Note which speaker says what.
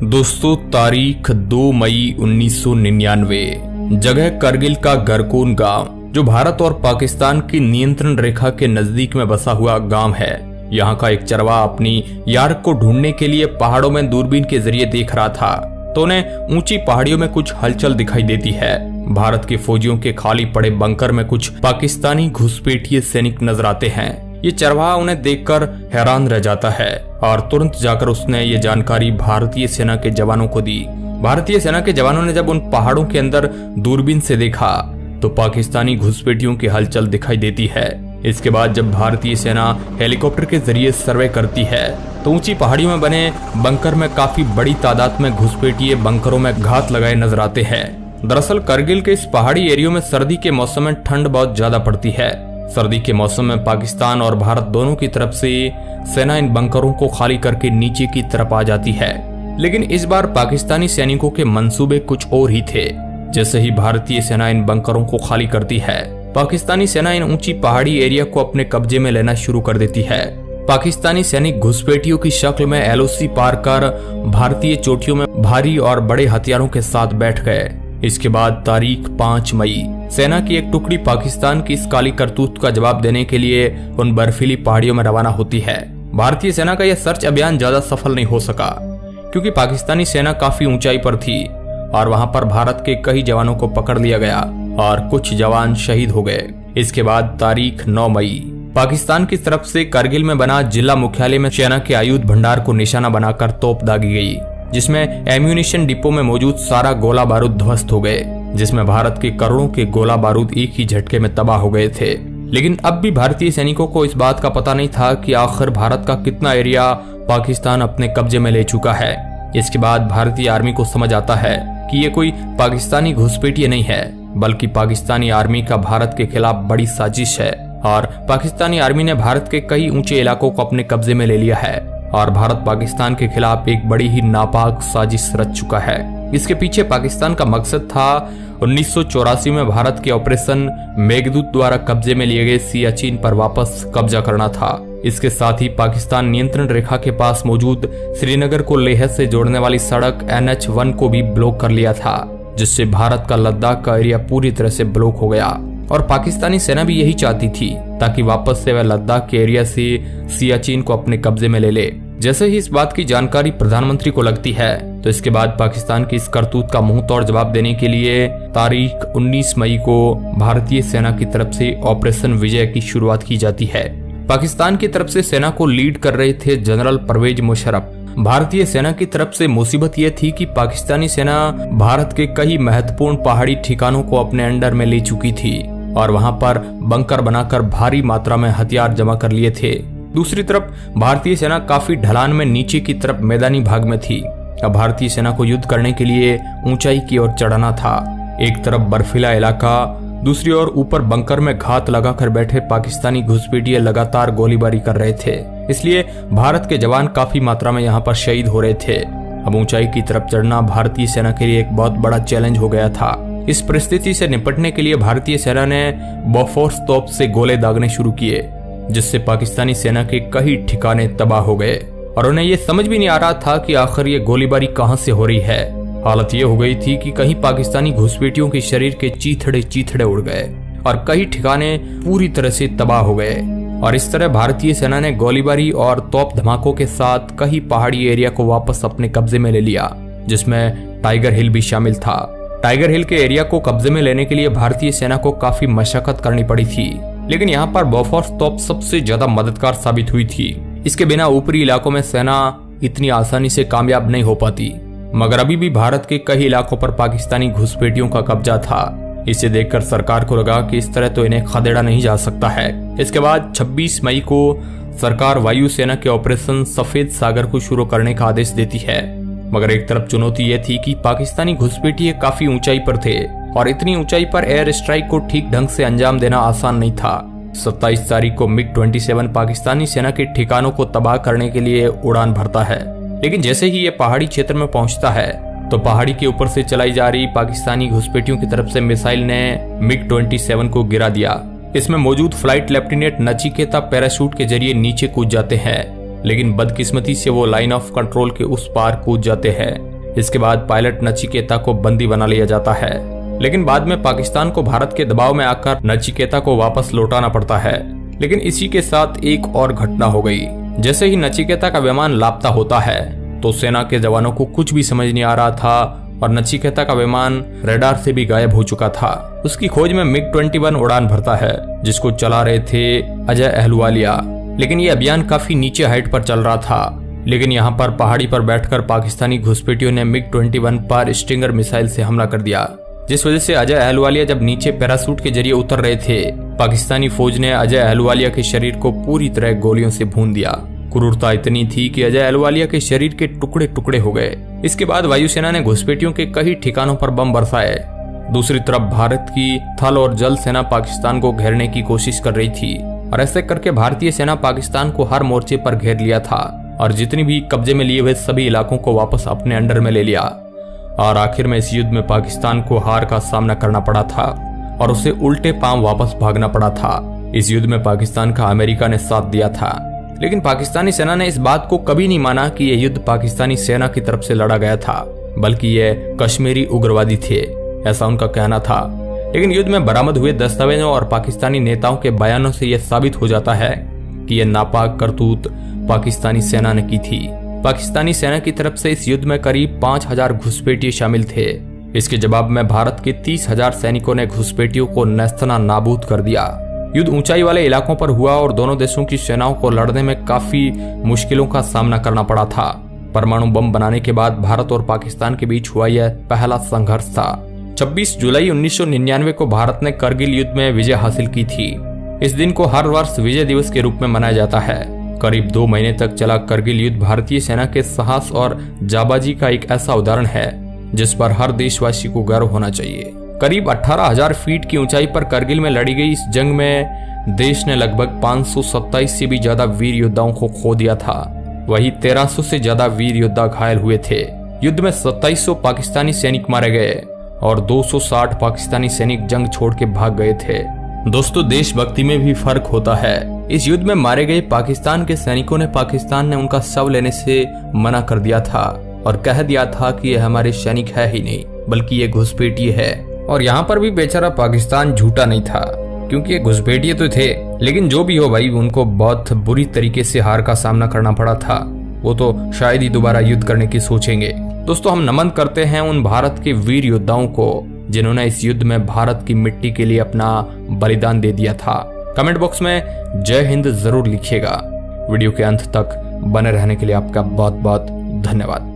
Speaker 1: दोस्तों, तारीख 2 मई 1999, जगह करगिल का गरकोन गांव, जो भारत और पाकिस्तान की नियंत्रण रेखा के नजदीक में बसा हुआ गांव है। यहाँ का एक चरवाहा अपनी यार्क को ढूंढने के लिए पहाड़ों में दूरबीन के जरिए देख रहा था तो उन्हें ऊंची पहाड़ियों में कुछ हलचल दिखाई देती है। भारत के फौजियों के खाली पड़े बंकर में कुछ पाकिस्तानी घुसपैठिए सैनिक नजर आते हैं। ये चरवाहा उन्हें देखकर हैरान रह जाता है और तुरंत जाकर उसने ये जानकारी भारतीय सेना के जवानों को दी। भारतीय सेना के जवानों ने जब उन पहाड़ों के अंदर दूरबीन से देखा तो पाकिस्तानी घुसपैठियों की हलचल दिखाई देती है। इसके बाद जब भारतीय सेना हेलीकॉप्टर के जरिए सर्वे करती है तो ऊंची पहाड़ियों में बने बंकर में काफी बड़ी तादाद में घुसपैठिए बंकरों में घात लगाए नजर आते हैं। दरअसल करगिल के इस पहाड़ी एरियो में सर्दी के मौसम में ठंड बहुत ज्यादा पड़ती है। सर्दी के मौसम में पाकिस्तान और भारत दोनों की तरफ से सेना इन बंकरों को खाली करके नीचे की तरफ आ जाती है। लेकिन इस बार पाकिस्तानी सैनिकों के मंसूबे कुछ और ही थे। जैसे ही भारतीय सेना इन बंकरों को खाली करती है, पाकिस्तानी सेना इन ऊंची पहाड़ी एरिया को अपने कब्जे में लेना शुरू कर देती है। पाकिस्तानी सैनिक घुसपैठियों की शक्ल में एलओसी पार कर भारतीय चोटियों में भारी और बड़े हथियारों के साथ बैठ गए। इसके बाद तारीख 5 मई सेना की एक टुकड़ी पाकिस्तान की इस काली करतूत का जवाब देने के लिए उन बर्फीली पहाड़ियों में रवाना होती है। भारतीय सेना का यह सर्च अभियान ज्यादा सफल नहीं हो सका क्योंकि पाकिस्तानी सेना काफी ऊंचाई पर थी और वहां पर भारत के कई जवानों को पकड़ लिया गया और कुछ जवान शहीद हो गए। इसके बाद तारीख 9 मई पाकिस्तान की तरफ से करगिल में बना जिला मुख्यालय में सेना के आयुध भंडार को निशाना बनाकर तोप दागी गई, जिसमें एम्यूनिशन डिपो में मौजूद सारा गोला बारूद ध्वस्त हो गए, जिसमें भारत के करोड़ों के गोला बारूद एक ही झटके में तबाह हो गए थे। लेकिन अब भी भारतीय सैनिकों को इस बात का पता नहीं था कि आखिर भारत का कितना एरिया पाकिस्तान अपने कब्जे में ले चुका है। इसके बाद भारतीय आर्मी को समझ आता है कि ये कोई पाकिस्तानी घुसपैठिए नहीं है, बल्कि पाकिस्तानी आर्मी का भारत के खिलाफ बड़ी साजिश है और पाकिस्तानी आर्मी ने भारत के कई ऊंचे इलाकों को अपने कब्जे में ले लिया है और भारत पाकिस्तान के खिलाफ एक बड़ी ही नापाक साजिश रच चुका है। इसके पीछे पाकिस्तान का मकसद था 1984 में भारत के ऑपरेशन मेघदूत द्वारा कब्जे में लिए गए सियाचिन पर वापस कब्जा करना था। इसके साथ ही पाकिस्तान नियंत्रण रेखा के पास मौजूद श्रीनगर को लेह से जोड़ने वाली सड़क NH1 को भी ब्लॉक कर लिया था, जिससे भारत का लद्दाख का एरिया पूरी तरह से ब्लॉक हो गया और पाकिस्तानी सेना भी यही चाहती थी ताकि वापस से वह लद्दाख के एरिया से सियाचिन को अपने कब्जे में ले ले। जैसे ही इस बात की जानकारी प्रधानमंत्री को लगती है तो इसके बाद पाकिस्तान की इस करतूत का मुंह तोड़ जवाब देने के लिए तारीख 19 मई को भारतीय सेना की तरफ से ऑपरेशन विजय की शुरुआत की जाती है। पाकिस्तान की तरफ से सेना को लीड कर रहे थे जनरल परवेज मुशर्रफ। भारतीय सेना की तरफ से मुसीबत यह थी कि पाकिस्तानी सेना भारत के कई महत्वपूर्ण पहाड़ी ठिकानों को अपने अंडर में ले चुकी थी और वहां पर बंकर बनाकर भारी मात्रा में हथियार जमा कर लिए थे। दूसरी तरफ भारतीय सेना काफी ढलान में नीचे की तरफ मैदानी भाग में थी। अब भारतीय सेना को युद्ध करने के लिए ऊंचाई की ओर चढ़ना था। एक तरफ बर्फीला इलाका, दूसरी ओर ऊपर बंकर में घात लगाकर बैठे पाकिस्तानी घुसपैठिए लगातार गोलीबारी कर रहे थे, इसलिए भारत के जवान काफी मात्रा में यहाँ पर शहीद हो रहे थे। अब ऊंचाई की तरफ चढ़ना भारतीय सेना के लिए एक बहुत बड़ा चैलेंज हो गया था। इस परिस्थिति से निपटने के लिए भारतीय सेना ने बोफोर्स तोप से गोले दागने शुरू किए, जिससे पाकिस्तानी सेना के कई ठिकाने तबाह हो गए और उन्हें यह समझ भी नहीं आ रहा था कि आखिर ये गोलीबारी कहां से हो रही है। हालत ये हो गई थी कि कहीं पाकिस्तानी घुसपैठियों के शरीर के चीथड़े उड़ गए और कई ठिकाने पूरी तरह से तबाह हो गए और इस तरह भारतीय सेना ने गोलीबारी और तोप धमाकों के साथ कई पहाड़ी एरिया को वापस अपने कब्जे में ले लिया, जिसमें टाइगर हिल भी शामिल था। टाइगर हिल के एरिया को कब्जे में लेने के लिए भारतीय सेना को काफी मशक्कत करनी पड़ी थी, लेकिन यहाँ पर बोफोर्स तोप सबसे ज्यादा मददगार साबित हुई थी। इसके बिना ऊपरी इलाकों में सेना इतनी आसानी से कामयाब नहीं हो पाती। मगर अभी भी भारत के कई इलाकों पर पाकिस्तानी घुसपैठियों का कब्जा था। इसे देखकर सरकार को लगा कि इस तरह तो इन्हें खदेड़ा नहीं जा सकता है। इसके बाद 26 मई को सरकार वायुसेना के ऑपरेशन सफेद सागर को शुरू करने का आदेश देती है। मगर एक तरफ चुनौती यह थी कि पाकिस्तानी घुसपैठिए काफी ऊंचाई पर थे और इतनी ऊंचाई पर एयर स्ट्राइक को ठीक ढंग से अंजाम देना आसान नहीं था। 27 तारीख को MiG-27 पाकिस्तानी सेना के ठिकानों को तबाह करने के लिए उड़ान भरता है, लेकिन जैसे ही ये पहाड़ी क्षेत्र में पहुंचता है तो पहाड़ी के ऊपर से चलाई जा रही पाकिस्तानी घुसपैठियों की तरफ से मिसाइल ने MiG-27 को गिरा दिया। इसमें मौजूद फ्लाइट लेफ्टिनेंट नचिकेता पैराशूट के जरिए नीचे कूद जाते हैं लेकिन बदकिस्मती से वो लाइन ऑफ कंट्रोल के उस पार कूद जाते हैं। इसके बाद पायलट नचिकेता को बंदी बना लिया जाता है, लेकिन बाद में पाकिस्तान को भारत के दबाव में आकर नचिकेता को वापस लौटाना पड़ता है। लेकिन इसी के साथ एक और घटना हो गई। जैसे ही नचिकेता का विमान लापता होता है तो सेना के जवानों को कुछ भी समझ नहीं आ रहा था और नचिकेता का विमान रडार से भी गायब हो चुका था। उसकी खोज में MiG-21 उड़ान भरता है, जिसको चला रहे थे अजय अहलुवालिया। लेकिन ये अभियान काफी नीचे हाइट पर चल रहा था। लेकिन यहाँ पर पहाड़ी पर बैठकर पाकिस्तानी घुसपैठियों ने MiG-21 पर स्टिंगर मिसाइल से हमला कर दिया, जिस वजह से अजय अहलुवालिया जब नीचे पैराशूट के जरिए उतर रहे थे, पाकिस्तानी फौज ने अजय अहलुवालिया के शरीर को पूरी तरह गोलियों से भून दिया। क्रूरता इतनी थी कि अजय अहलुवालिया के शरीर के टुकड़े टुकड़े हो गए। इसके बाद वायुसेना ने घुसपैठियों के कई ठिकानों पर बम बरसाए। दूसरी तरफ भारत की थल और जल सेना पाकिस्तान को घेरने की कोशिश कर रही थी और ऐसे करके भारतीय सेना पाकिस्तान को हर मोर्चे पर घेर लिया था और जितनी भी कब्जे में लिए हुए सभी इलाकों को वापस अपने अंडर में ले लिया। और आखिर में इस युद्ध में पाकिस्तान को हार का सामना करना पड़ा था और उसे उल्टे पांव वापस भागना पड़ा था। इस युद्ध में पाकिस्तान का अमेरिका ने साथ दिया था, लेकिन पाकिस्तानी सेना ने इस बात को कभी नहीं माना कि यह युद्ध पाकिस्तानी सेना की तरफ से लड़ा गया था, बल्कि ये कश्मीरी उग्रवादी थे, ऐसा उनका कहना था। लेकिन युद्ध में बरामद हुए दस्तावेजों और पाकिस्तानी नेताओं के बयानों से यह साबित हो जाता है कि यह नापाक करतूत पाकिस्तानी सेना ने की थी। पाकिस्तानी सेना की तरफ से इस युद्ध में करीब 5000 घुसपैठिए शामिल थे। इसके जवाब में भारत के 30,000 सैनिकों ने घुसपैठियों को नेस्तना नाबूद कर दिया। युद्ध ऊंचाई वाले इलाकों पर हुआ और दोनों देशों की सेनाओं को लड़ने में काफी मुश्किलों का सामना करना पड़ा था। परमाणु बम बनाने के बाद भारत और पाकिस्तान के बीच हुआ यह पहला संघर्ष था। 26 जुलाई 1999 को भारत ने करगिल युद्ध में विजय हासिल की थी। इस दिन को हर वर्ष विजय दिवस के रूप में मनाया जाता है। करीब 2 महीने तक चला करगिल युद्ध भारतीय सेना के साहस और जाबाजी का एक ऐसा उदाहरण है जिस पर हर देशवासी को गर्व होना चाहिए। करीब 18,000 फीट की ऊंचाई पर करगिल में लड़ी गई इस जंग में देश ने लगभग 527 से भी ज्यादा वीर योद्धाओं को खो दिया था। वहीं 1300 से ज्यादा वीर योद्धा घायल हुए थे। युद्ध में 2700 पाकिस्तानी सैनिक मारे गए और 260 पाकिस्तानी सैनिक जंग छोड़ के भाग गए थे। दोस्तों, देशभक्ति में भी फर्क होता है। इस युद्ध में मारे गए पाकिस्तान के सैनिकों ने पाकिस्तान ने उनका शव लेने से मना कर दिया था और कह दिया था कि यह हमारे सैनिक है ही नहीं, बल्कि ये घुसपैठिए है। और यहाँ पर भी बेचारा पाकिस्तान झूठा नहीं था, क्योंकि ये घुसपैठिए तो थे, लेकिन जो भी हो भाई, उनको बहुत बुरी तरीके से हार का सामना करना पड़ा था। वो तो शायद ही दोबारा युद्ध करने की सोचेंगे। दोस्तों, हम नमन करते हैं उन भारत के वीर योद्धाओं को जिन्होंने इस युद्ध में भारत की मिट्टी के लिए अपना बलिदान दे दिया था। कमेंट बॉक्स में जय हिंद जरूर लिखिएगा। वीडियो के अंत तक बने रहने के लिए आपका बहुत बहुत धन्यवाद।